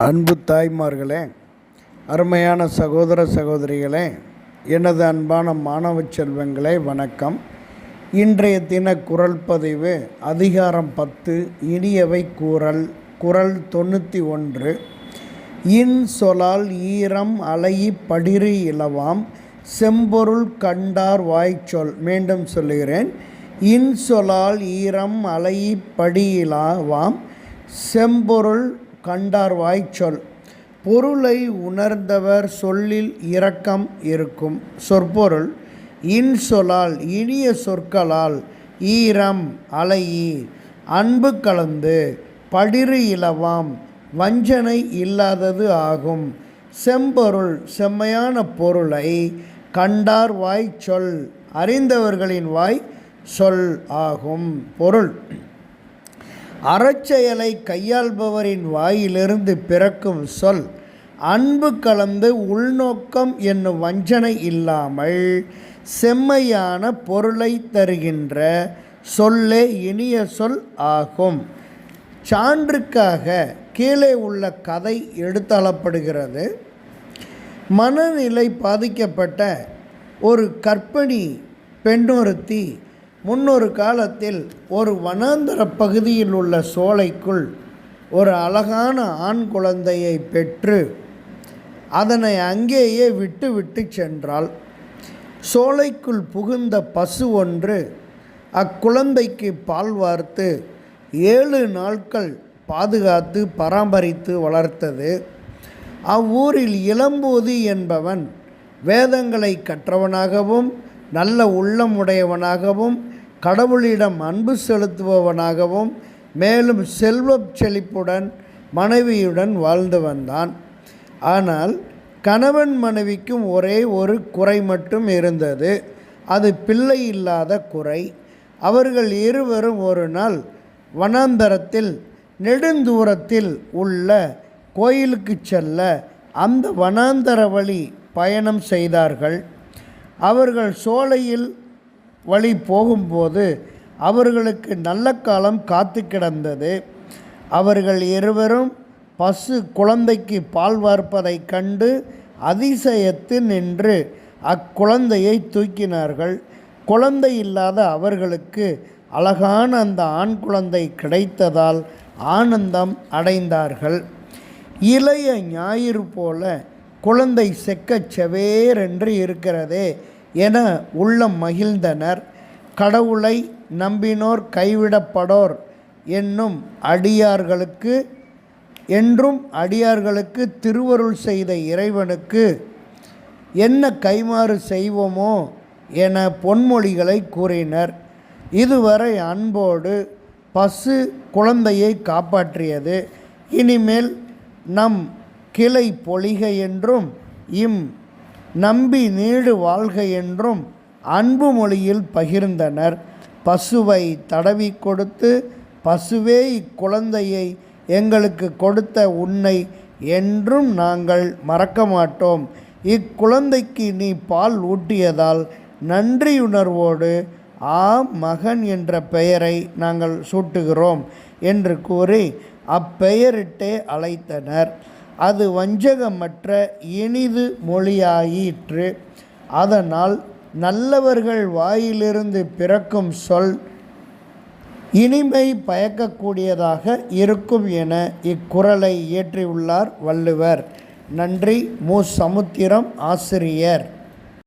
அன்பு தாய்மார்களே, அருமையான சகோதர சகோதரிகளே, எனது அன்பான மாணவ செல்வங்களே, வணக்கம். இன்றைய தின குறள் பதிவு அதிகாரம் 10 இனியவை கூறல். குறள் 91. இன் சொலால் ஈரம் அலையி படிறு இலவாம் செம்பொருள் கண்டார் வாய்ச்சொல். மீண்டும் சொல்லுகிறேன். இன் சொலால் ஈரம் அலையி படியிலாவாம் செம்பொருள் கண்டார் வாய்ச்சொல். பொருளை உணர்ந்தவர் சொல்லில் இரக்கம் இருக்கும். சொற்பொருள்: இன் சொலால் இனிய சொற்களால், ஈரம் அலையீர் அன்பு கலந்து, படிறு இலவாம் வஞ்சனை இல்லாதது ஆகும். செம்பொருள் செம்மையான பொருளை, கண்டார் வாய்ச்சொல் அறிந்தவர்களின் வாய் சொல் ஆகும். பொருள்: அறச்செயலை கையாள்பவரின் வாயிலிருந்து பிறக்கும் சொல் அன்பு கலந்து உள்நோக்கம் என்னும் வஞ்சனை இல்லாமல் செம்மையான பொருளை தருகின்ற சொல்லே இனிய சொல் ஆகும். சான்றுக்காக கீழே உள்ள கதை எடுத்தளப்படுகிறது. மனநிலை பாதிக்கப்பட்ட ஒரு கர்ப்பிணி பெண்ணொருத்தி முன்னொரு காலத்தில் ஒரு வனாந்தர பகுதியில் உள்ள சோலைக்குள் ஒரு அழகான ஆண் குழந்தையை பெற்று அதனை அங்கேயே விட்டு சென்றாள். சோலைக்குள் புகுந்த பசு ஒன்று அக்குழந்தைக்கு பால் வார்த்து 7 நாட்கள் பாதுகாத்து பராமரித்து வளர்த்தது. அவ்வூரில் இளம்போதி என்பவன் வேதங்களை கற்றவனாகவும் நல்ல உள்ளமுடையவனாகவும் கடவுளிடம் அன்பு செலுத்துபவனாகவும் மேலும் செல்வச் செழிப்புடன் மனைவியுடன் வாழ்ந்து வந்தான். ஆனால் கணவன் மனைவிக்கும் ஒரே ஒரு குறை மட்டும் இருந்தது. அது பிள்ளை இல்லாத குறை. அவர்கள் இருவரும் ஒரு நாள் வனாந்தரத்தில் நெடுந்தூரத்தில் உள்ள கோயிலுக்கு செல்ல அந்த வனாந்தர வழி பயணம் செய்தார்கள். அவர்கள் சோலையில் வழி போகும்போது அவர்களுக்கு நல்ல காலம் காத்து கிடந்தது. அவர்கள் இருவரும் பசு குழந்தைக்கு பால் வார்ப்பதைக் கண்டு அதிசயத்து நின்று அக்குழந்தையை தூக்கினார்கள். குழந்தை இல்லாத அவர்களுக்கு அழகான அந்த ஆண் குழந்தை கிடைத்ததால் ஆனந்தம் அடைந்தார்கள். இளைய ஞாயிறு போல குழந்தை செக்கச் செவேரென்று இருக்கிறதே என உள்ளம் மகிழ்ந்தனர். கடவுளை நம்பினோர் கைவிடப்படோர் என்றும் அடியார்களுக்கு திருவருள் செய்த இறைவனுக்கு என்ன கைமாறு செய்வோமோ என பொன்மொழிகளை கூறினர். இதுவரை அன்போடு பசு குழந்தையை காப்பாற்றியது. இனிமேல் நம் கிளை பொழிக என்றும் நம்பி நீடு வாழ்க என்றும் அன்பு மொழியில் பகிர்ந்தனர். பசுவை தடவி கொடுத்து, பசுவே இக்குழந்தையை எங்களுக்கு கொடுத்த உன்னை என்றும் நாங்கள் மறக்க மாட்டோம். இக்குழந்தைக்கு நீ பால் ஊட்டியதால் நன்றியுணர்வோடு மகன் என்ற பெயரை நாங்கள் சூட்டுகிறோம் என்று கூறி அப்பெயரிட்டே அழைத்தனர். அது வஞ்சகமற்ற இனிது மொழியாயிற்று. அதனால் நல்லவர்கள் வாயிலிருந்து பிறக்கும் சொல் இனிமை பயக்கக்கூடியதாக இருக்கும் என இக்குறளை இயற்றியுள்ளார் வள்ளுவர். நன்றி. மு. சமுத்திரம், ஆசிரியர்.